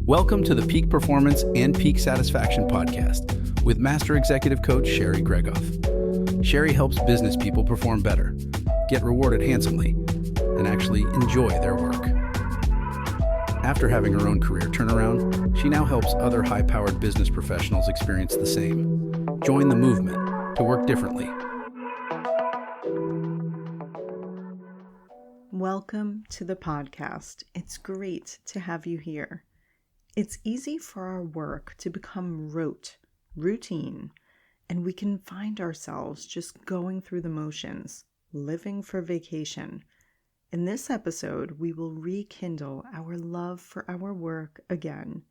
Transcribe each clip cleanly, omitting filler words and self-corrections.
Welcome to the Peak Performance and Peak Satisfaction podcast with Master Executive Coach Sherry Gregoff. Sherry helps business people perform better, get rewarded handsomely, and actually enjoy their work. After having her own career turnaround, she now helps other high-powered business professionals experience the same. Join the movement to work differently. Welcome to the podcast. It's great to have you here. It's easy for our work to become rote, routine, and we can find ourselves just going through the motions, living for vacation. In this episode, we will rekindle our love for our work again,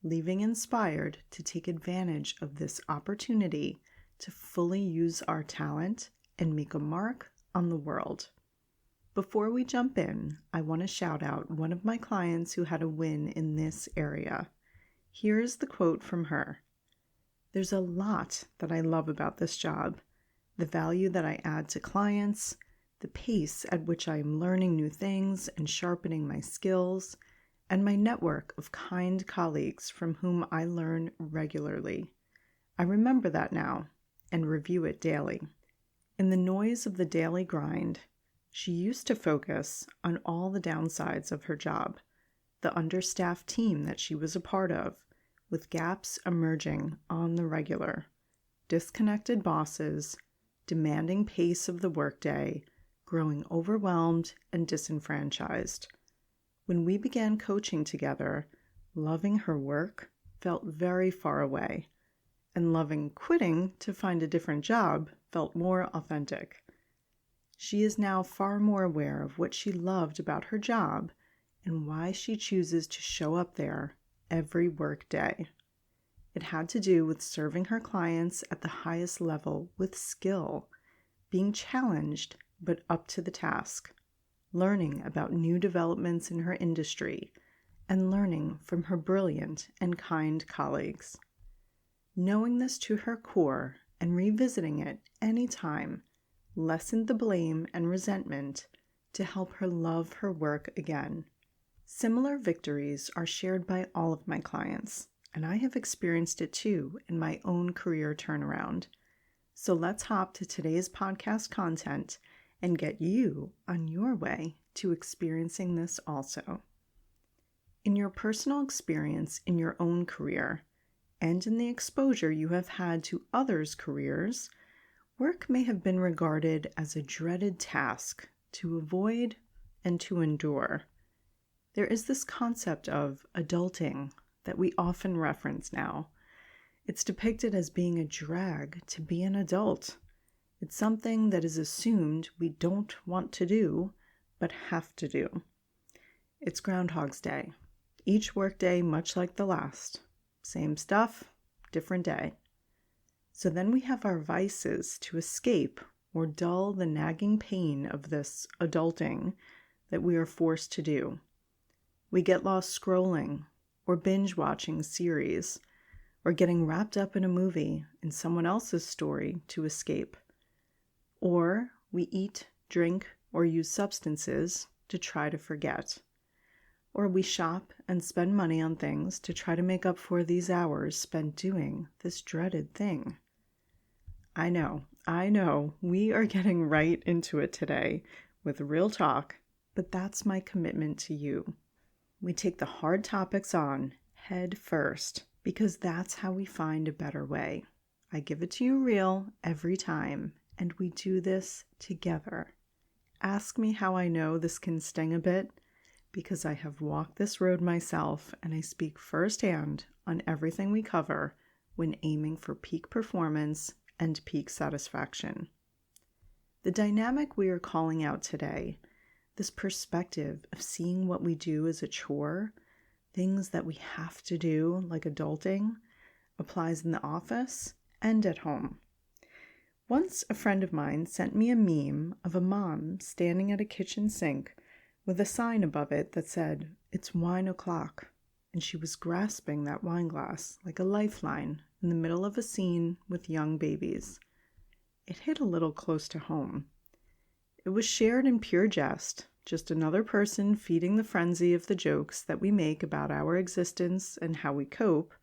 leaving inspired to take advantage of this opportunity to fully use our talent and make a mark on the world. Before we jump in, I want to shout out one of my clients who had a win in this area. Here's the quote from her. "There's a lot that I love about this job. The value that I add to clients, the pace at which I am learning new things and sharpening my skills, and my network of kind colleagues from whom I learn regularly. I remember that now and review it daily." In the noise of the daily grind, she used to focus on all the downsides of her job, the understaffed team that she was a part of, with gaps emerging on the regular, disconnected bosses, demanding pace of the workday, growing overwhelmed and disenfranchised. When we began coaching together, loving her work felt very far away, and loving quitting to find a different job felt more authentic. She is now far more aware of what she loved about her job and why she chooses to show up there every work day. It had to do with serving her clients at the highest level with skill, being challenged but up to the task, learning about new developments in her industry, and learning from her brilliant and kind colleagues. Knowing this to her core and revisiting it anytime lessened the blame and resentment to help her love her work again. Similar victories are shared by all of my clients, and I have experienced it too in my own career turnaround. So let's hop to today's podcast content and get you on your way to experiencing this also. In your personal experience in your own career, and in the exposure you have had to others' careers, work may have been regarded as a dreaded task to avoid and to endure. There is this concept of adulting that we often reference now. It's depicted as being a drag to be an adult. It's something that is assumed we don't want to do, but have to do. It's Groundhog's Day. Each workday much like the last. Same stuff, different day. So then we have our vices to escape or dull the nagging pain of this adulting that we are forced to do. We get lost scrolling or binge watching series or getting wrapped up in a movie in someone else's story to escape. Or we eat, drink, or use substances to try to forget. Or we shop and spend money on things to try to make up for these hours spent doing this dreaded thing. I know, we are getting right into it today with real talk, but that's my commitment to you. We take the hard topics on head first because that's how we find a better way. I give it to you real every time, and we do this together. Ask me how I know this can sting a bit, because I have walked this road myself and I speak firsthand on everything we cover when aiming for peak performance and peak satisfaction. The dynamic we are calling out today, this perspective of seeing what we do as a chore, things that we have to do like adulting, applies in the office and at home. Once a friend of mine sent me a meme of a mom standing at a kitchen sink with a sign above it that said, "It's wine o'clock," and she was grasping that wine glass like a lifeline in the middle of a scene with young babies. It hit a little close to home. It was shared in pure jest, just another person feeding the frenzy of the jokes that we make about our existence and how we cope,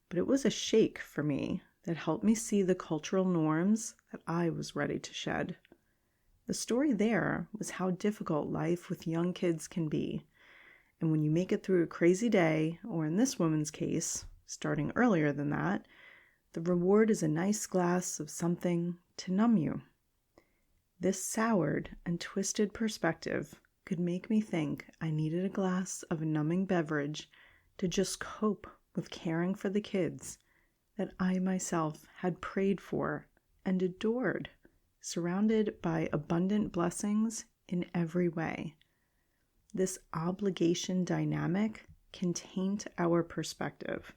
but it was a shake for me that helped me see the cultural norms that I was ready to shed. The story there was how difficult life with young kids can be, and when you make it through a crazy day, or in this woman's case, starting earlier than that, the reward is a nice glass of something to numb you. This soured and twisted perspective could make me think I needed a glass of a numbing beverage to just cope with caring for the kids that I myself had prayed for and adored, surrounded by abundant blessings in every way. This obligation dynamic can taint our perspective.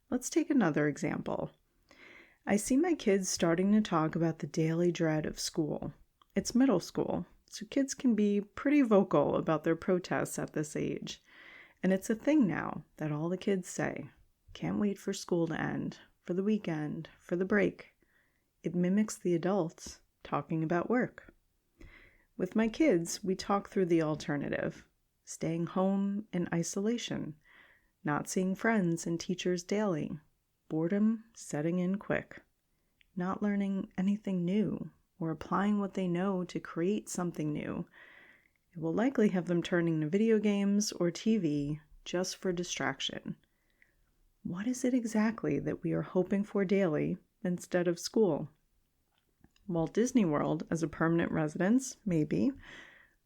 Let's take another example. I see my kids starting to talk about the daily dread of school. It's middle school, so kids can be pretty vocal about their protests at this age. And it's a thing now that all the kids say, can't wait for school to end, for the weekend, for the break. It mimics the adults talking about work. With my kids, we talk through the alternative, staying home in isolation, not seeing friends and teachers daily, boredom setting in quick, not learning anything new or applying what they know to create something new. It will likely have them turning to video games or TV just for distraction. What is it exactly that we are hoping for daily instead of school? Walt Disney World as a permanent residence, maybe,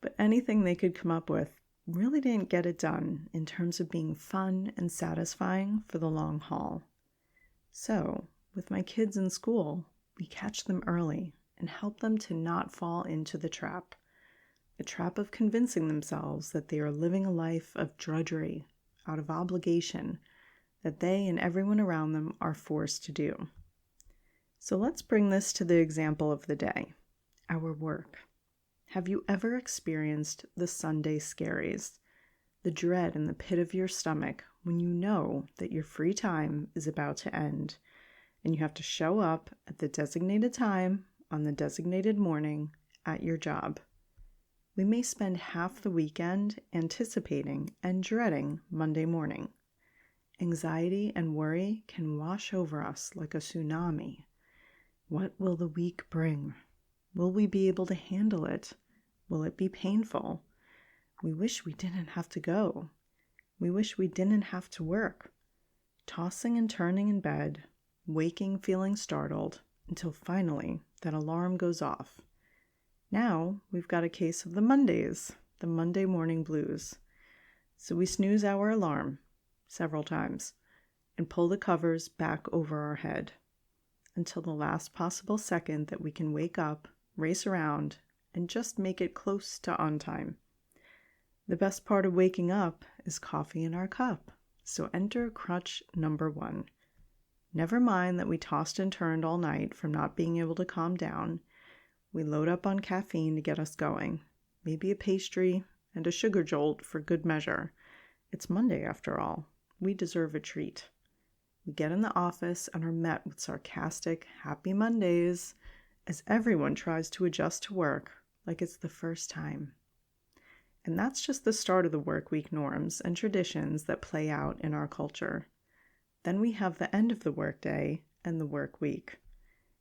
but anything they could come up with really didn't get it done in terms of being fun and satisfying for the long haul. So, with my kids in school, we catch them early and help them to not fall into the trap of convincing themselves that they are living a life of drudgery, out of obligation, that they and everyone around them are forced to do. So let's bring this to the example of the day, our work. Have you ever experienced the Sunday Scaries, the dread in the pit of your stomach when you know that your free time is about to end and you have to show up at the designated time on the designated morning at your job? We may spend half the weekend anticipating and dreading Monday morning. Anxiety and worry can wash over us like a tsunami. What will the week bring? Will we be able to handle it? Will it be painful? We wish we didn't have to go. We wish we didn't have to work. Tossing and turning in bed, waking feeling startled, until finally that alarm goes off. Now we've got a case of the Mondays, the Monday morning blues. So we snooze our alarm several times and pull the covers back over our head until the last possible second that we can wake up, race around, and just make it close to on time. The best part of waking up is coffee in our cup, so enter crutch number 1. Never mind that we tossed and turned all night from not being able to calm down. We load up on caffeine to get us going, maybe a pastry and a sugar jolt for good measure. It's Monday after all. We deserve a treat. We get in the office and are met with sarcastic, happy Mondays as everyone tries to adjust to work like it's the first time. And that's just the start of the work week norms and traditions that play out in our culture. Then we have the end of the workday and the work week.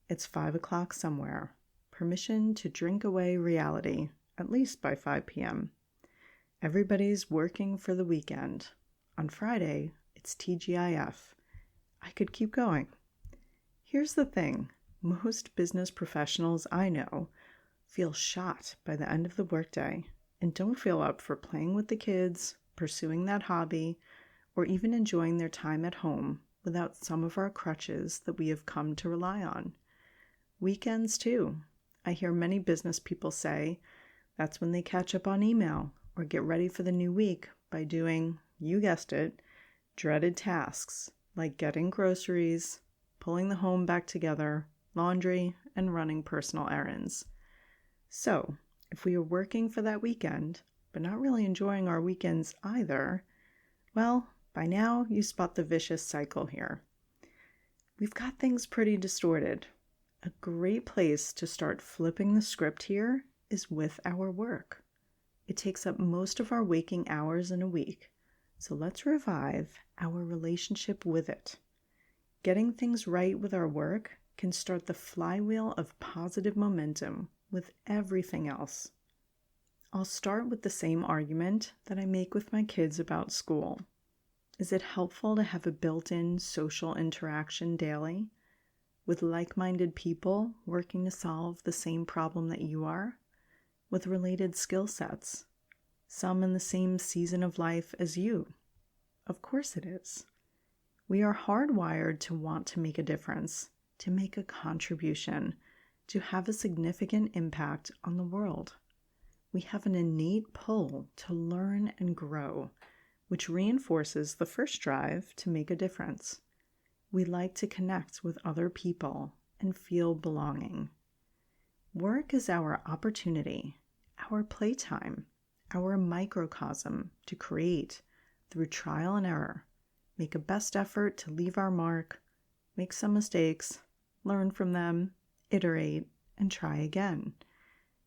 It's 5 o'clock somewhere. Permission to drink away reality, at least by 5 p.m. Everybody's working for the weekend. On Friday, it's TGIF. I could keep going. Here's the thing. Most business professionals I know feel shot by the end of the workday and don't feel up for playing with the kids, pursuing that hobby, or even enjoying their time at home without some of our crutches that we have come to rely on. Weekends, too. I hear many business people say that's when they catch up on email or get ready for the new week by doing, you guessed it, dreaded tasks like getting groceries, pulling the home back together, laundry, and running personal errands. So, if we are working for that weekend, but not really enjoying our weekends either, well, by now you spot the vicious cycle here. We've got things pretty distorted. A great place to start flipping the script here is with our work. It takes up most of our waking hours in a week, so let's revive our relationship with it. Getting things right with our work can start the flywheel of positive momentum with everything else. I'll start with the same argument that I make with my kids about school. Is it helpful to have a built-in social interaction daily with like-minded people working to solve the same problem that you are, with related skill sets, some in the same season of life as you? Of course it is. We are hardwired to want to make a difference, to make a contribution, to have a significant impact on the world. We have an innate pull to learn and grow, which reinforces the first drive to make a difference. We like to connect with other people and feel belonging. Work is our opportunity, our playtime, our microcosm to create through trial and error, make a best effort to leave our mark, make some mistakes, learn from them, iterate, and try again.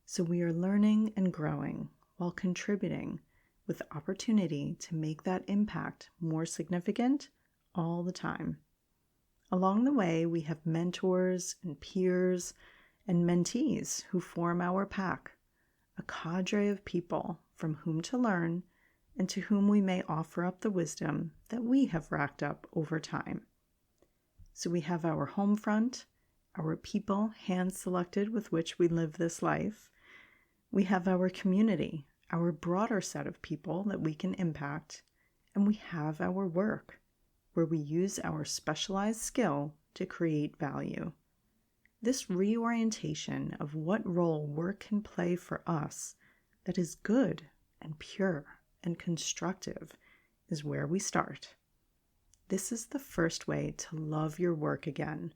So we are learning and growing while contributing with opportunity to make that impact more significant all the time. Along the way, we have mentors and peers and mentees who form our pack, a cadre of people from whom to learn and to whom we may offer up the wisdom that we have racked up over time. So we have our home front, our people hand-selected with which we live this life. We have our community, our broader set of people that we can impact, and we have our work, where we use our specialized skill to create value. This reorientation of what role work can play for us that is good and pure and constructive is where we start. This is the first way to love your work again,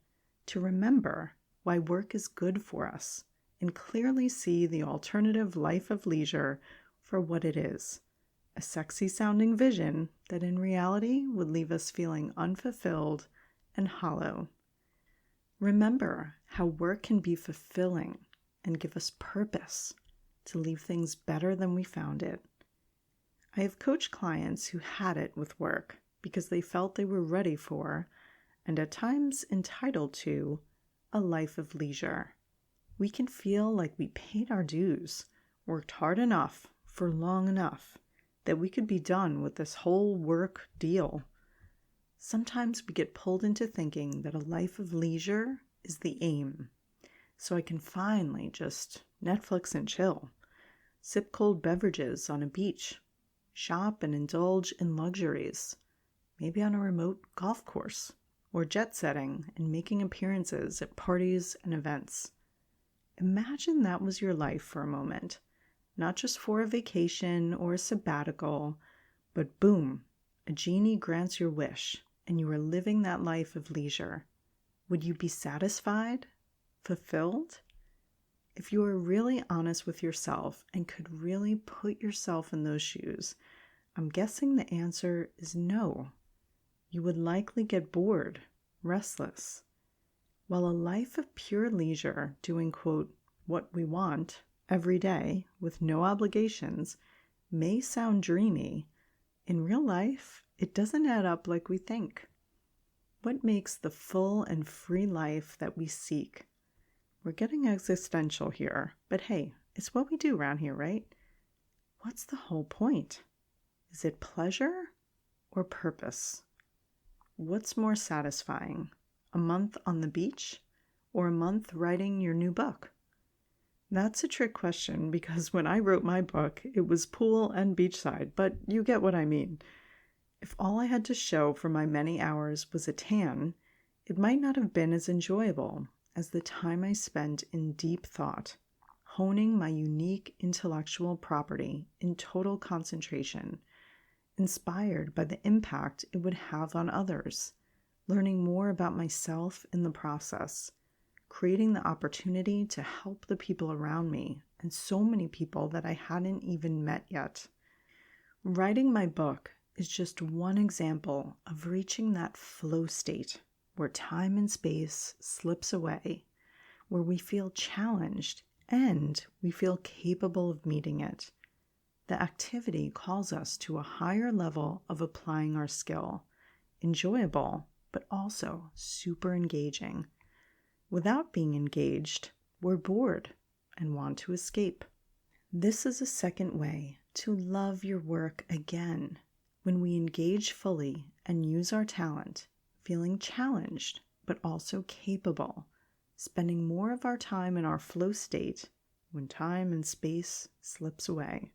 to remember why work is good for us, and clearly see the alternative life of leisure for what it is, a sexy-sounding vision that in reality would leave us feeling unfulfilled and hollow. Remember how work can be fulfilling and give us purpose to leave things better than we found it. I have coached clients who had it with work because they felt they were ready for, and at times entitled to, a life of leisure. We can feel like we paid our dues, worked hard enough for long enough, that we could be done with this whole work deal. Sometimes we get pulled into thinking that a life of leisure is the aim, so I can finally just Netflix and chill, sip cold beverages on a beach, shop and indulge in luxuries, maybe on a remote golf course, or jet setting and making appearances at parties and events. Imagine that was your life for a moment, not just for a vacation or a sabbatical, but boom, a genie grants your wish, and you are living that life of leisure. Would you be satisfied? Fulfilled? If you are really honest with yourself and could really put yourself in those shoes, I'm guessing the answer is no. You would likely get bored, restless. While a life of pure leisure, doing, quote, what we want every day with no obligations, may sound dreamy, in real life, it doesn't add up like we think. What makes the full and free life that we seek? We're getting existential here, but hey, it's what we do around here, right? What's the whole point? Is it pleasure or purpose? What's more satisfying, a month on the beach or a month writing your new book? That's a trick question because when I wrote my book, it was pool and beachside, but you get what I mean. If all I had to show for my many hours was a tan, it might not have been as enjoyable as the time I spent in deep thought, honing my unique intellectual property in total concentration, inspired by the impact it would have on others, learning more about myself in the process, creating the opportunity to help the people around me and so many people that I hadn't even met yet. Writing my book is just one example of reaching that flow state where time and space slips away, where we feel challenged and we feel capable of meeting it. the activity calls us to a higher level of applying our skill, enjoyable, but also super engaging. Without being engaged, we're bored and want to escape. This is a second way to love your work again. When we engage fully and use our talent, feeling challenged but also capable, spending more of our time in our flow state when time and space slips away.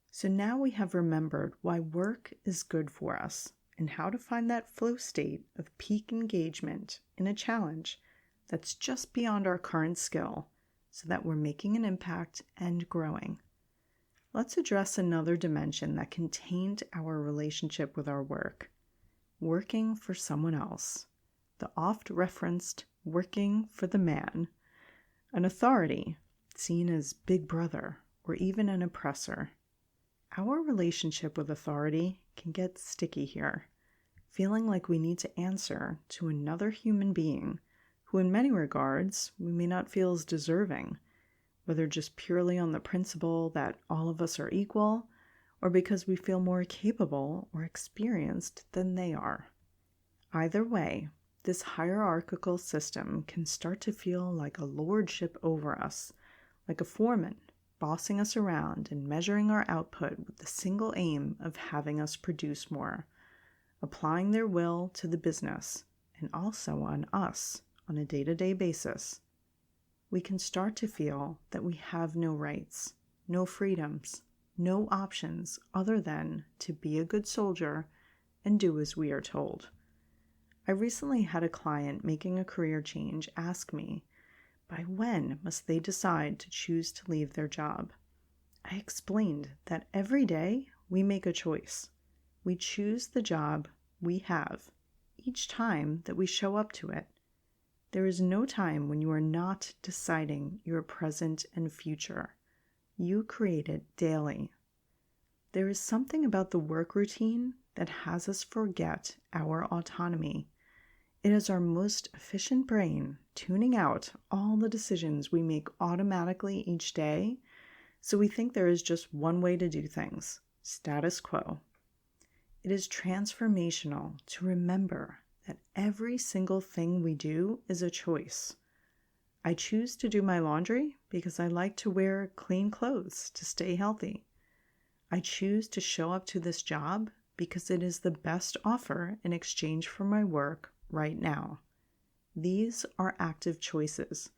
So now we have remembered why work is good for us and how to find that flow state of peak engagement in a challenge that's just beyond our current skill so that we're making an impact and growing. Let's address another dimension that can taint our relationship with our work: working for someone else, the oft-referenced working for the man, an authority seen as big brother or even an oppressor. Our relationship with authority can get sticky here, feeling like we need to answer to another human being who in many regards we may not feel as deserving, whether just purely on the principle that all of us are equal or because we feel more capable or experienced than they are. Either way, this hierarchical system can start to feel like a lordship over us, like a foreman bossing us around and measuring our output with the single aim of having us produce more, applying their will to the business and also on us on a day-to-day basis. We can start to feel that we have no rights, no freedoms, no options other than to be a good soldier and do as we are told. I recently had a client making a career change ask me, by when must they decide to choose to leave their job? I explained that every day we make a choice. We choose the job we have each time that we show up to it. There is no time when you are not deciding your present and future. You create it daily. There is something about the work routine that has us forget our autonomy. It is our most efficient brain tuning out all the decisions we make automatically each day, so we think there is just one way to do things, status quo. It is transformational to remember that every single thing we do is a choice. I choose to do my laundry because I like to wear clean clothes to stay healthy. I choose to show up to this job because it is the best offer in exchange for my work right now. These are active choices,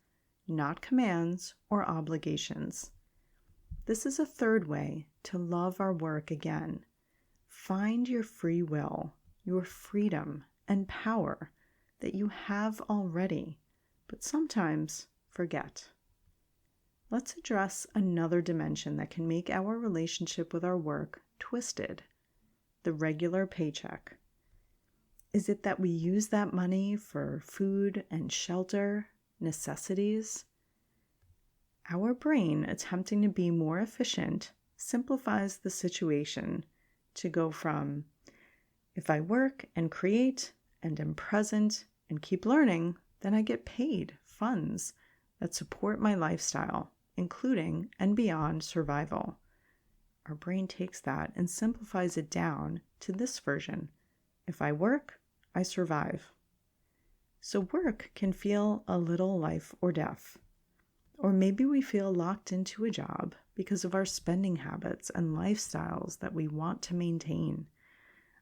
not commands or obligations. This is a third way to love our work again. Find your free will, your freedom and power that you have already, but sometimes forget. Let's address another dimension that can make our relationship with our work twisted: the regular paycheck. Is it that we use that money for food and shelter, necessities? Our brain, attempting to be more efficient, simplifies the situation to go from, if I work and create and am present and keep learning, then I get paid funds that support my lifestyle, including and beyond survival. Our brain takes that and simplifies it down to this version: if I work, I survive. So work can feel a little life or death. Or maybe we feel locked into a job because of our spending habits and lifestyles that we want to maintain.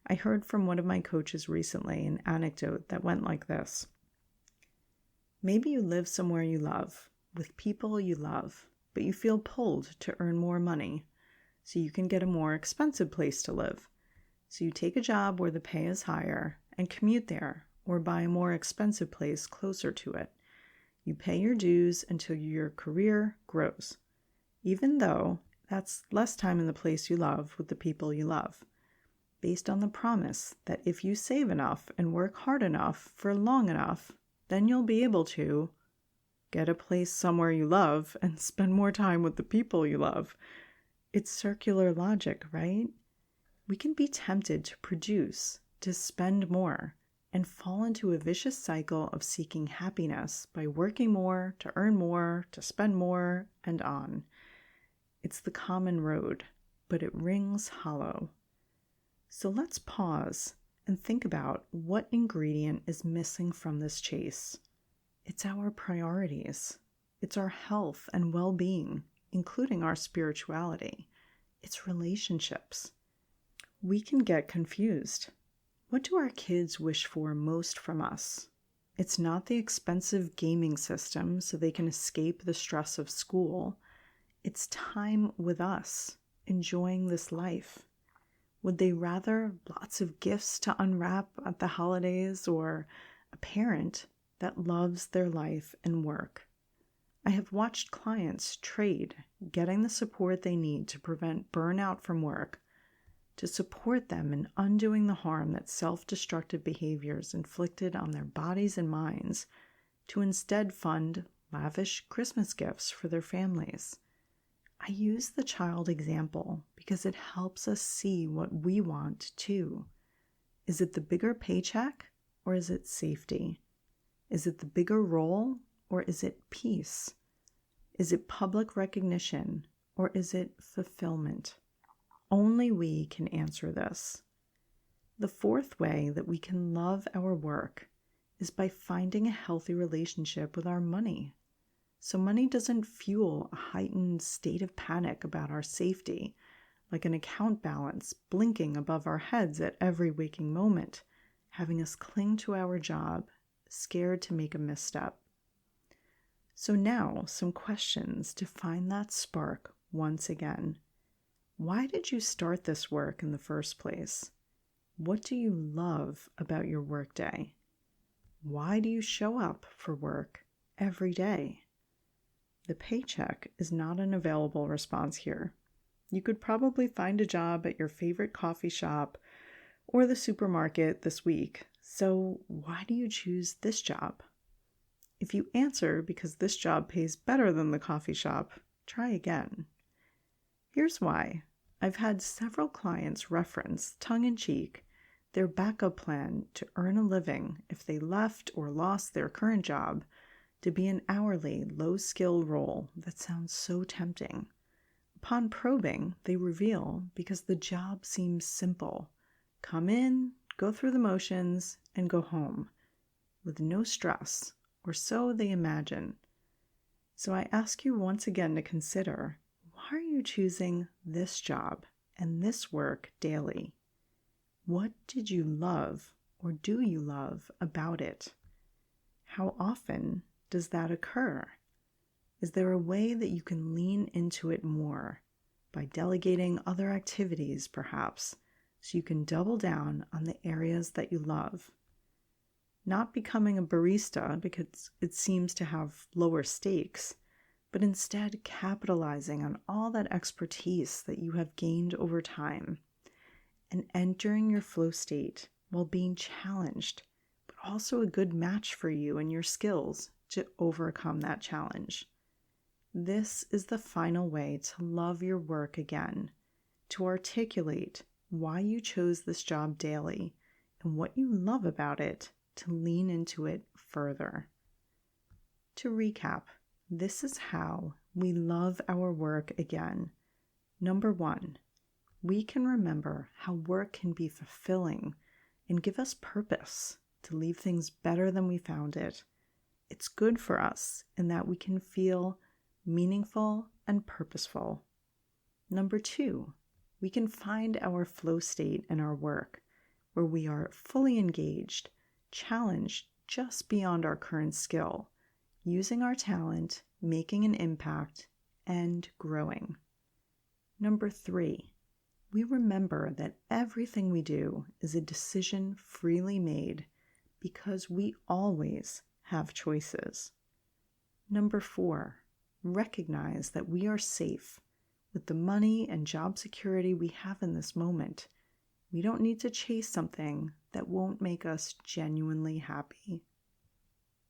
I heard from one of my coaches recently an anecdote that went like this. Maybe you live somewhere you love, with people you love, but you feel pulled to earn more money, so you can get a more expensive place to live. So you take a job where the pay is higher and commute there, or buy a more expensive place closer to it. You pay your dues until your career grows, even though that's less time in the place you love with the people you love, based on the promise that if you save enough and work hard enough for long enough, then you'll be able to get a place somewhere you love and spend more time with the people you love. It's circular logic, right? We can be tempted to produce, to spend more, and fall into a vicious cycle of seeking happiness by working more, to earn more, to spend more, and on. It's the common road, but it rings hollow. So let's pause and think about what ingredient is missing from this chase. It's our priorities. It's our health and well-being, including our spirituality. It's relationships. We can get confused. What do our kids wish for most from us? It's not the expensive gaming system so they can escape the stress of school. It's time with us, enjoying this life. Would they rather lots of gifts to unwrap at the holidays or a parent that loves their life and work? I have watched clients trade getting the support they need to prevent burnout from work, to support them in undoing the harm that self-destructive behaviors inflicted on their bodies and minds, to instead fund lavish Christmas gifts for their families. I use the child example because it helps us see what we want too. Is it the bigger paycheck or is it safety? Is it the bigger role or is it peace? Is it public recognition or is it fulfillment? Only we can answer this. The fourth way that we can love our work is by finding a healthy relationship with our money. So money doesn't fuel a heightened state of panic about our safety, like an account balance blinking above our heads at every waking moment, having us cling to our job, scared to make a misstep. So now, some questions to find that spark once again. Why did you start this work in the first place? What do you love about your workday? Why do you show up for work every day? The paycheck is not an available response here. You could probably find a job at your favorite coffee shop or the supermarket this week. So why do you choose this job? If you answer because this job pays better than the coffee shop, try again. Here's why. I've had several clients reference, tongue-in-cheek, their backup plan to earn a living if they left or lost their current job to be an hourly, low-skill role that sounds so tempting. Upon probing, they reveal because the job seems simple. Come in, go through the motions, and go home, with no stress, or so they imagine. So I ask you once again to consider, why are you choosing this job and this work daily? What did you love or do you love about it? How often does that occur? Is there a way that you can lean into it more by delegating other activities, perhaps, so you can double down on the areas that you love? Not becoming a barista because it seems to have lower stakes, but instead capitalizing on all that expertise that you have gained over time and entering your flow state while being challenged, but also a good match for you and your skills to overcome that challenge. This is the final way to love your work again, to articulate why you chose this job daily and what you love about it, to lean into it further. To recap, this is how we love our work again. Number 1, we can remember how work can be fulfilling and give us purpose to leave things better than we found it. It's good for us in that we can feel meaningful and purposeful. Number 2, we can find our flow state in our work, where we are fully engaged, challenged just beyond our current skill, using our talent, making an impact, and growing. Number 3, we remember that everything we do is a decision freely made because we always have choices. Number 4, recognize that we are safe with the money and job security we have in this moment. We don't need to chase something that won't make us genuinely happy.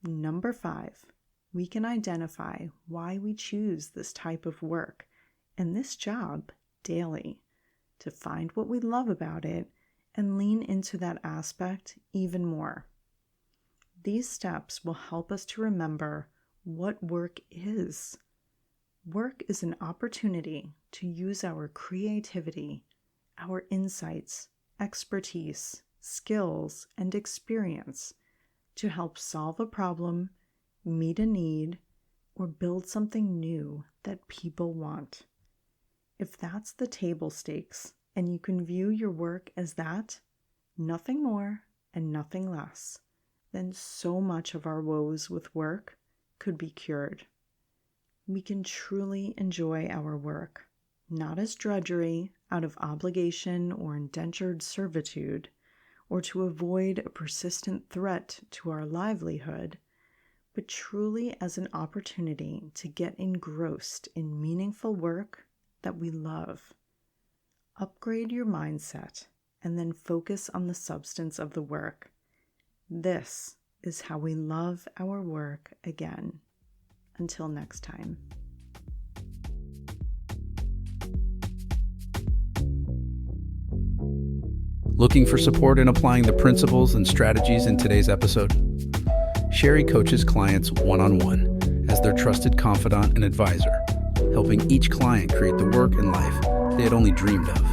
Number 5, we can identify why we choose this type of work and this job daily, to find what we love about it and lean into that aspect even more. These steps will help us to remember what work is. Work is an opportunity to use our creativity, our insights, expertise, skills, and experience to help solve a problem, meet a need, or build something new that people want. If that's the table stakes and you can view your work as that, nothing more and nothing less, then so much of our woes with work could be cured. We can truly enjoy our work, not as drudgery out of obligation or indentured servitude, or to avoid a persistent threat to our livelihood, but truly as an opportunity to get engrossed in meaningful work that we love. Upgrade your mindset and then focus on the substance of the work. This is how we love our work again. Until next time. Looking for support in applying the principles and strategies in today's episode? Sherry coaches clients one-on-one as their trusted confidant and advisor, helping each client create the work and life they had only dreamed of.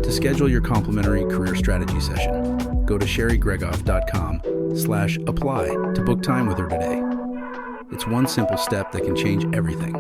To schedule your complimentary career strategy session, go to sherrygregoff.com/apply to book time with her today. It's one simple step that can change everything.